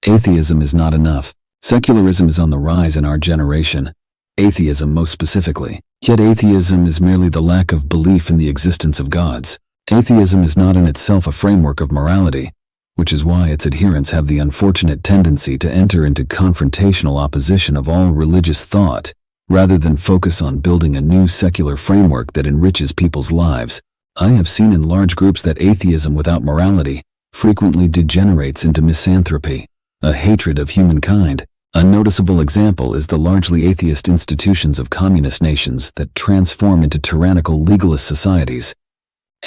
Atheism is not enough. Secularism is on the rise in our generation. Atheism most specifically. Yet atheism is merely the lack of belief in the existence of gods. Atheism is not in itself a framework of morality, which is why its adherents have the unfortunate tendency to enter into confrontational opposition of all religious thought, rather than focus on building a new secular framework that enriches people's lives. I have seen in large groups that atheism without morality frequently degenerates into misanthropy, a hatred of humankind. A noticeable example is the largely atheist institutions of communist nations that transform into tyrannical legalist societies.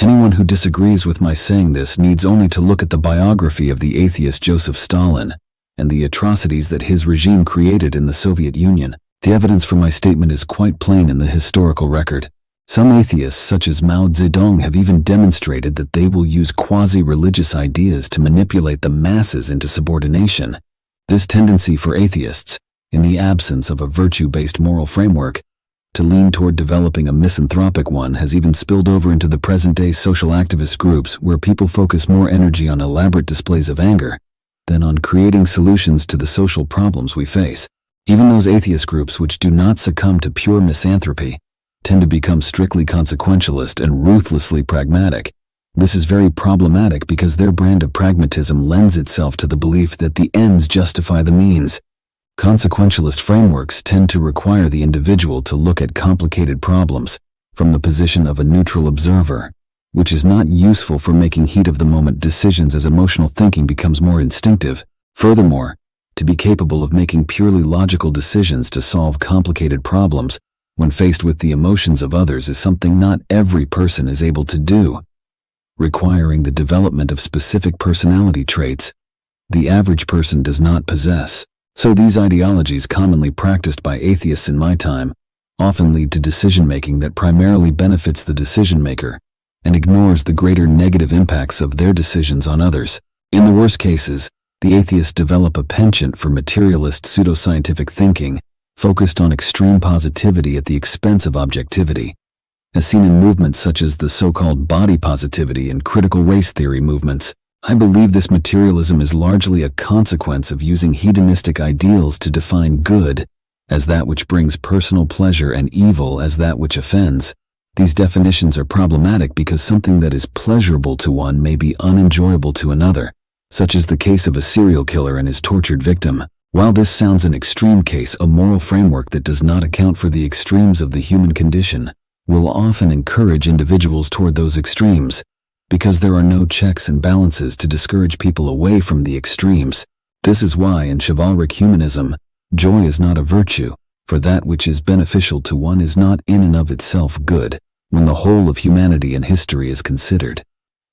Anyone who disagrees with my saying this needs only to look at the biography of the atheist Joseph Stalin and the atrocities that his regime created in the Soviet Union. The evidence for my statement is quite plain in the historical record. Some atheists, such as Mao Zedong, have even demonstrated that they will use quasi-religious ideas to manipulate the masses into subordination. This tendency for atheists, in the absence of a virtue-based moral framework, to lean toward developing a misanthropic one has even spilled over into the present-day social activist groups where people focus more energy on elaborate displays of anger than on creating solutions to the social problems we face. Even those atheist groups which do not succumb to pure misanthropy tend to become strictly consequentialist and ruthlessly pragmatic. This is very problematic because their brand of pragmatism lends itself to the belief that the ends justify the means. Consequentialist frameworks tend to require the individual to look at complicated problems from the position of a neutral observer, which is not useful for making heat-of-the-moment decisions as emotional thinking becomes more instinctive. Furthermore, to be capable of making purely logical decisions to solve complicated problems when faced with the emotions of others is something not every person is able to do, requiring the development of specific personality traits the average person does not possess. So these ideologies commonly practiced by atheists in my time often lead to decision-making that primarily benefits the decision-maker and ignores the greater negative impacts of their decisions on others. In the worst cases, the atheists develop a penchant for materialist pseudoscientific thinking focused on extreme positivity at the expense of objectivity, as seen in movements such as the so-called body positivity and critical race theory movements. I believe this materialism is largely a consequence of using hedonistic ideals to define good as that which brings personal pleasure and evil as that which offends. These definitions are problematic because something that is pleasurable to one may be unenjoyable to another, such as the case of a serial killer and his tortured victim. While this sounds an extreme case, a moral framework that does not account for the extremes of the human condition will often encourage individuals toward those extremes, because there are no checks and balances to discourage people away from the extremes. This is why in chivalric humanism, joy is not a virtue, for that which is beneficial to one is not in and of itself good, when the whole of humanity and history is considered.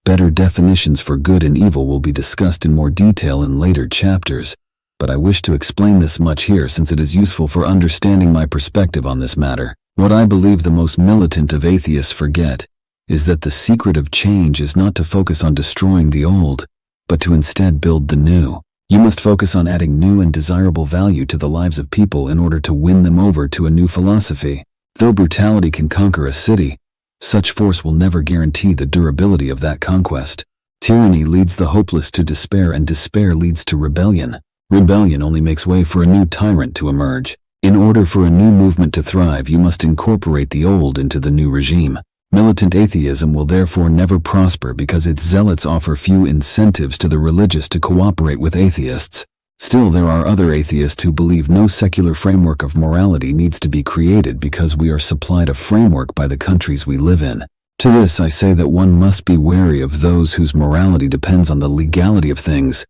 Better definitions for good and evil will be discussed in more detail in later chapters, but I wish to explain this much here since it is useful for understanding my perspective on this matter. What I believe the most militant of atheists forget is that the secret of change is not to focus on destroying the old, but to instead build the new. You must focus on adding new and desirable value to the lives of people in order to win them over to a new philosophy. Though brutality can conquer a city, such force will never guarantee the durability of that conquest. Tyranny leads the hopeless to despair, and despair leads to rebellion. Rebellion only makes way for a new tyrant to emerge. In order for a new movement to thrive, you must incorporate the old into the new regime. Militant atheism will therefore never prosper because its zealots offer few incentives to the religious to cooperate with atheists. Still, there are other atheists who believe no secular framework of morality needs to be created because we are supplied a framework by the countries we live in. To this I say that one must be wary of those whose morality depends on the legality of things,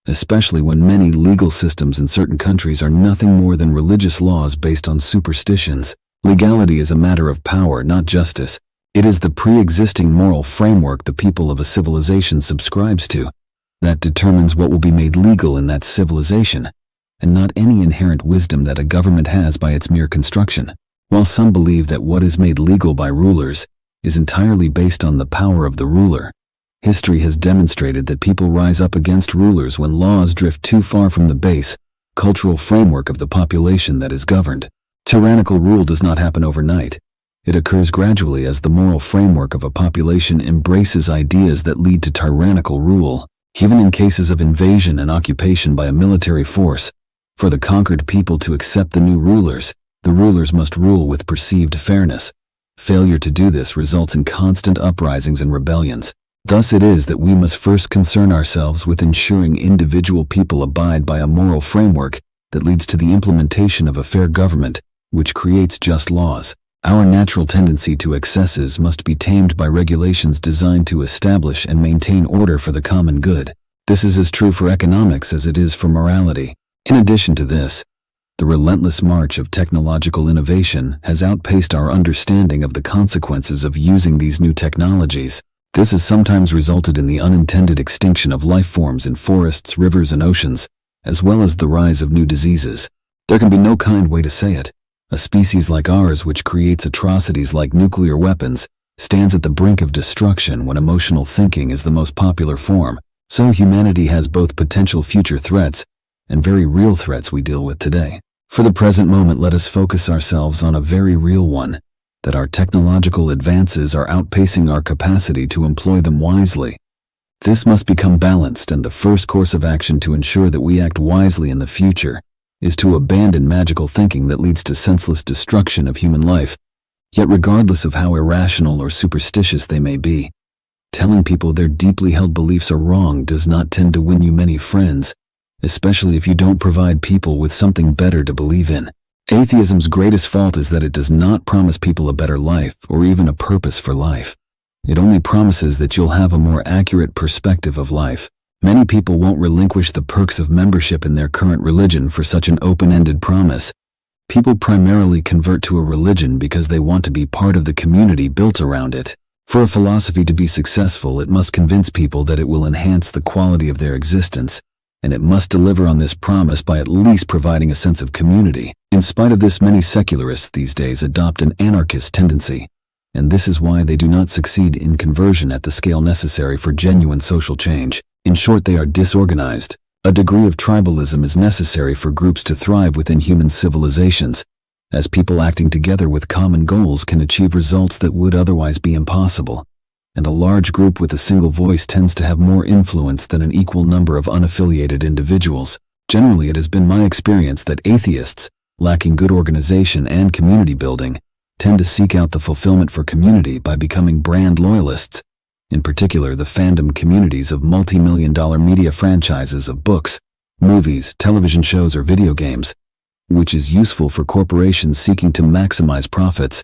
especially when many legal systems in certain countries are nothing more than religious laws based on superstitions. Legality is a matter of power, not justice. It is the pre-existing moral framework the people of a civilization subscribes to that determines what will be made legal in that civilization, and not any inherent wisdom that a government has by its mere construction. While some believe that what is made legal by rulers is entirely based on the power of the ruler, history has demonstrated that people rise up against rulers when laws drift too far from the base, cultural framework of the population that is governed. Tyrannical rule does not happen overnight. It occurs gradually as the moral framework of a population embraces ideas that lead to tyrannical rule. Even in cases of invasion and occupation by a military force, for the conquered people to accept the new rulers, the rulers must rule with perceived fairness. Failure to do this results in constant uprisings and rebellions. Thus it is that we must first concern ourselves with ensuring individual people abide by a moral framework that leads to the implementation of a fair government, which creates just laws. Our natural tendency to excesses must be tamed by regulations designed to establish and maintain order for the common good. This is as true for economics as it is for morality. In addition to this, the relentless march of technological innovation has outpaced our understanding of the consequences of using these new technologies. This has sometimes resulted in the unintended extinction of life forms in forests, rivers, and oceans, as well as the rise of new diseases. There can be no kind way to say it. A species like ours, which creates atrocities like nuclear weapons, stands at the brink of destruction when emotional thinking is the most popular form. So humanity has both potential future threats and very real threats we deal with today. For the present moment, let us focus ourselves on a very real one, that our technological advances are outpacing our capacity to employ them wisely. This must become balanced, and the first course of action to ensure that we act wisely in the future is to abandon magical thinking that leads to senseless destruction of human life. Yet regardless of how irrational or superstitious they may be, telling people their deeply held beliefs are wrong does not tend to win you many friends, especially if you don't provide people with something better to believe in. Atheism's greatest fault is that it does not promise people a better life or even a purpose for life. It only promises that you'll have a more accurate perspective of life. Many people won't relinquish the perks of membership in their current religion for such an open-ended promise. People primarily convert to a religion because they want to be part of the community built around it. For a philosophy to be successful, it must convince people that it will enhance the quality of their existence, and it must deliver on this promise by at least providing a sense of community. In spite of this, many secularists these days adopt an anarchist tendency, and this is why they do not succeed in conversion at the scale necessary for genuine social change. In short, they are disorganized. A degree of tribalism is necessary for groups to thrive within human civilizations, as people acting together with common goals can achieve results that would otherwise be impossible. And a large group with a single voice tends to have more influence than an equal number of unaffiliated individuals. Generally, it has been my experience that atheists, lacking good organization and community building, tend to seek out the fulfillment for community by becoming brand loyalists, in particular the fandom communities of multi-million-dollar media franchises of books, movies, television shows, or video games, which is useful for corporations seeking to maximize profits,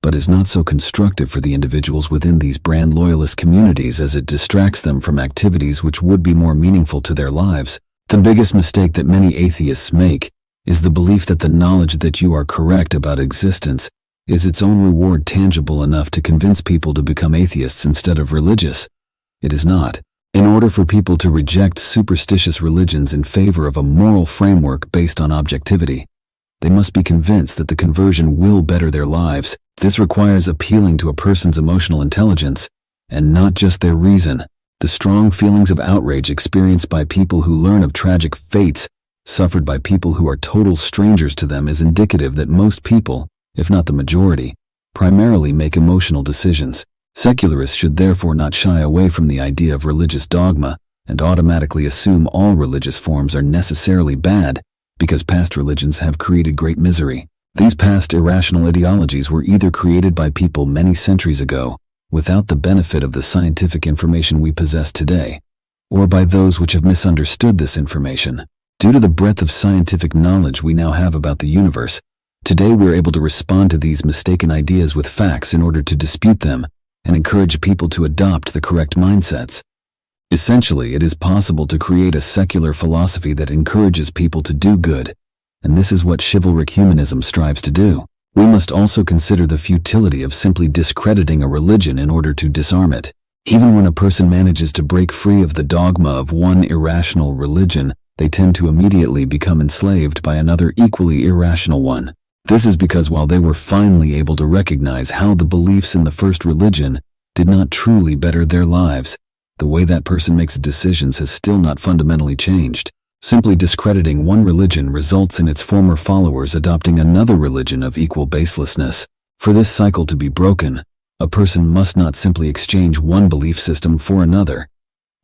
but is not so constructive for the individuals within these brand loyalist communities as it distracts them from activities which would be more meaningful to their lives. The biggest mistake that many atheists make is the belief that the knowledge that you are correct about existence is its own reward tangible enough to convince people to become atheists instead of religious. It is not. In order for people to reject superstitious religions in favor of a moral framework based on objectivity, they must be convinced that the conversion will better their lives. This requires appealing to a person's emotional intelligence, and not just their reason. The strong feelings of outrage experienced by people who learn of tragic fates suffered by people who are total strangers to them is indicative that most people, if not the majority, primarily make emotional decisions. Secularists should therefore not shy away from the idea of religious dogma and automatically assume all religious forms are necessarily bad because past religions have created great misery. These past irrational ideologies were either created by people many centuries ago, without the benefit of the scientific information we possess today, or by those which have misunderstood this information. Due to the breadth of scientific knowledge we now have about the universe, today we are able to respond to these mistaken ideas with facts in order to dispute them and encourage people to adopt the correct mindsets. Essentially, it is possible to create a secular philosophy that encourages people to do good, and this is what chivalric humanism strives to do. We must also consider the futility of simply discrediting a religion in order to disarm it. Even when a person manages to break free of the dogma of one irrational religion, they tend to immediately become enslaved by another equally irrational one. This is because while they were finally able to recognize how the beliefs in the first religion did not truly better their lives, the way that person makes decisions has still not fundamentally changed. Simply discrediting one religion results in its former followers adopting another religion of equal baselessness. For this cycle to be broken, a person must not simply exchange one belief system for another.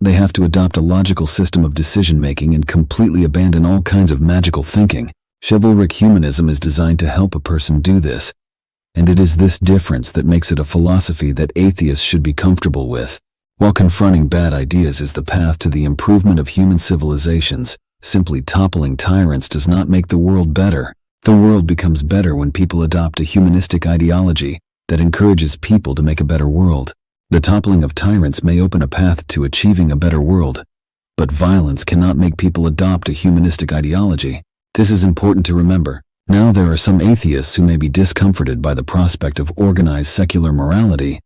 They have to adopt a logical system of decision-making and completely abandon all kinds of magical thinking. Chivalric humanism is designed to help a person do this, and it is this difference that makes it a philosophy that atheists should be comfortable with. While confronting bad ideas is the path to the improvement of human civilizations, simply toppling tyrants does not make the world better. The world becomes better when people adopt a humanistic ideology that encourages people to make a better world. The toppling of tyrants may open a path to achieving a better world, but violence cannot make people adopt a humanistic ideology. This is important to remember. Now there are some atheists who may be discomforted by the prospect of organized secular morality,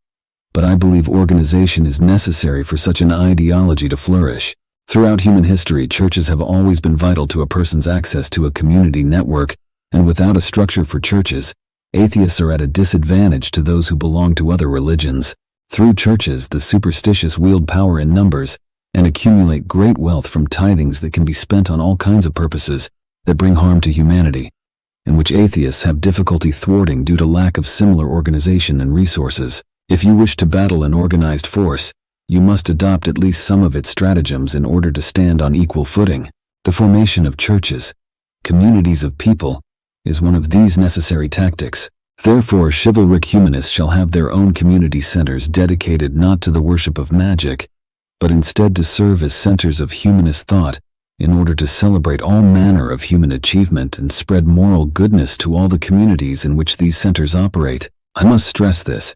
but I believe organization is necessary for such an ideology to flourish. Throughout human history, churches have always been vital to a person's access to a community network, and without a structure for churches, atheists are at a disadvantage to those who belong to other religions. Through churches, the superstitious wield power in numbers and accumulate great wealth from tithings that can be spent on all kinds of purposes that bring harm to humanity, and which atheists have difficulty thwarting due to lack of similar organization and resources. If you wish to battle an organized force, you must adopt at least some of its stratagems in order to stand on equal footing. The formation of churches, communities of people, is one of these necessary tactics. Therefore, chivalric humanists shall have their own community centers dedicated not to the worship of magic, but instead to serve as centers of humanist thought, in order to celebrate all manner of human achievement and spread moral goodness to all the communities in which these centers operate. I must stress this.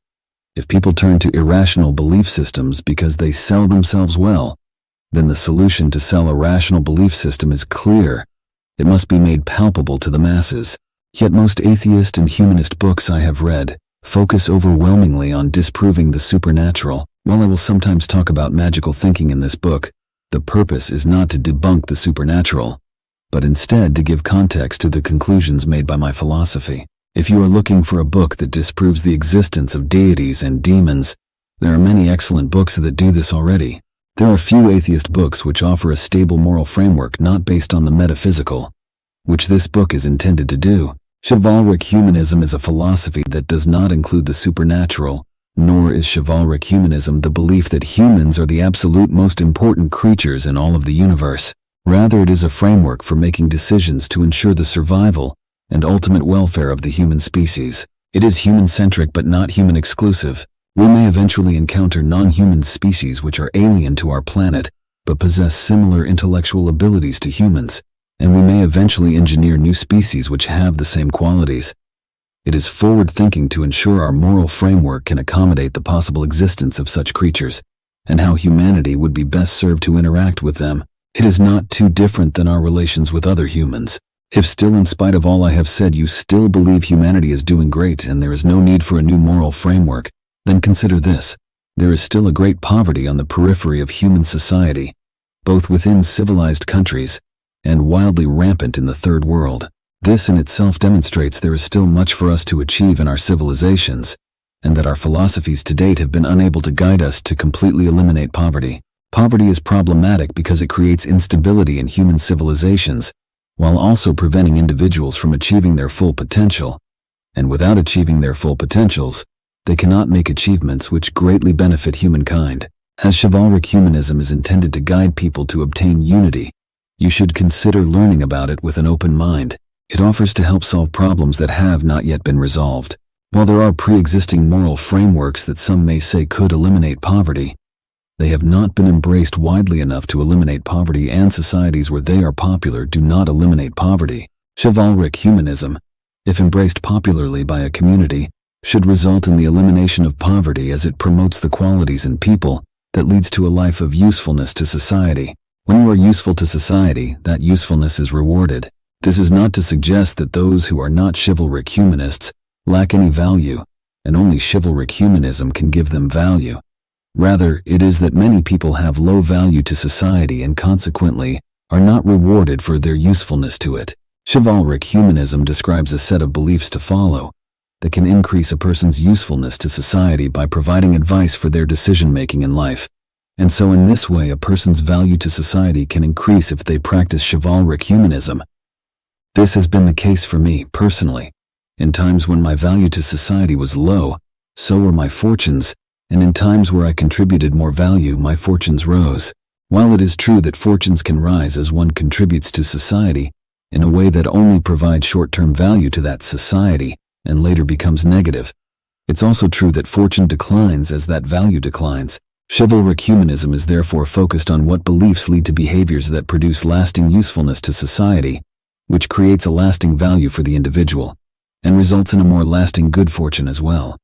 If people turn to irrational belief systems because they sell themselves well, then the solution to sell a rational belief system is clear. It must be made palpable to the masses. Yet most atheist and humanist books I have read focus overwhelmingly on disproving the supernatural. While I will sometimes talk about magical thinking in this book, the purpose is not to debunk the supernatural, but instead to give context to the conclusions made by my philosophy. If you are looking for a book that disproves the existence of deities and demons, there are many excellent books that do this already. There are few atheist books which offer a stable moral framework not based on the metaphysical, which this book is intended to do. Chivalric humanism is a philosophy that does not include the supernatural, nor is chivalric humanism the belief that humans are the absolute most important creatures in all of the universe. Rather, it is a framework for making decisions to ensure the survival and ultimate welfare of the human species. It is human-centric but not human-exclusive. We may eventually encounter non-human species which are alien to our planet, but possess similar intellectual abilities to humans, and we may eventually engineer new species which have the same qualities. It is forward-thinking to ensure our moral framework can accommodate the possible existence of such creatures, and how humanity would be best served to interact with them. It is not too different than our relations with other humans. If still, in spite of all I have said, you still believe humanity is doing great and there is no need for a new moral framework, then consider this. There is still a great poverty on the periphery of human society, both within civilized countries and wildly rampant in the third world. This in itself demonstrates there is still much for us to achieve in our civilizations, and that our philosophies to date have been unable to guide us to completely eliminate poverty. Poverty is problematic because it creates instability in human civilizations, while also preventing individuals from achieving their full potential. And without achieving their full potentials, they cannot make achievements which greatly benefit humankind. As chivalric humanism is intended to guide people to obtain unity, you should consider learning about it with an open mind. It offers to help solve problems that have not yet been resolved. While there are pre-existing moral frameworks that some may say could eliminate poverty, they have not been embraced widely enough to eliminate poverty, and societies where they are popular do not eliminate poverty. Chivalric humanism, if embraced popularly by a community, should result in the elimination of poverty, as it promotes the qualities in people that leads to a life of usefulness to society. When you are useful to society, that usefulness is rewarded. This is not to suggest that those who are not chivalric humanists lack any value, and only chivalric humanism can give them value. Rather, it is that many people have low value to society and consequently are not rewarded for their usefulness to it. Chivalric humanism describes a set of beliefs to follow that can increase a person's usefulness to society by providing advice for their decision-making in life. And so in this way, a person's value to society can increase if they practice chivalric humanism. This has been the case for me, personally. In times when my value to society was low, so were my fortunes, and in times where I contributed more value, my fortunes rose. While it is true that fortunes can rise as one contributes to society in a way that only provides short-term value to that society and later becomes negative, it's also true that fortune declines as that value declines. Chivalric humanism is therefore focused on what beliefs lead to behaviors that produce lasting usefulness to society, which creates a lasting value for the individual, and results in a more lasting good fortune as well.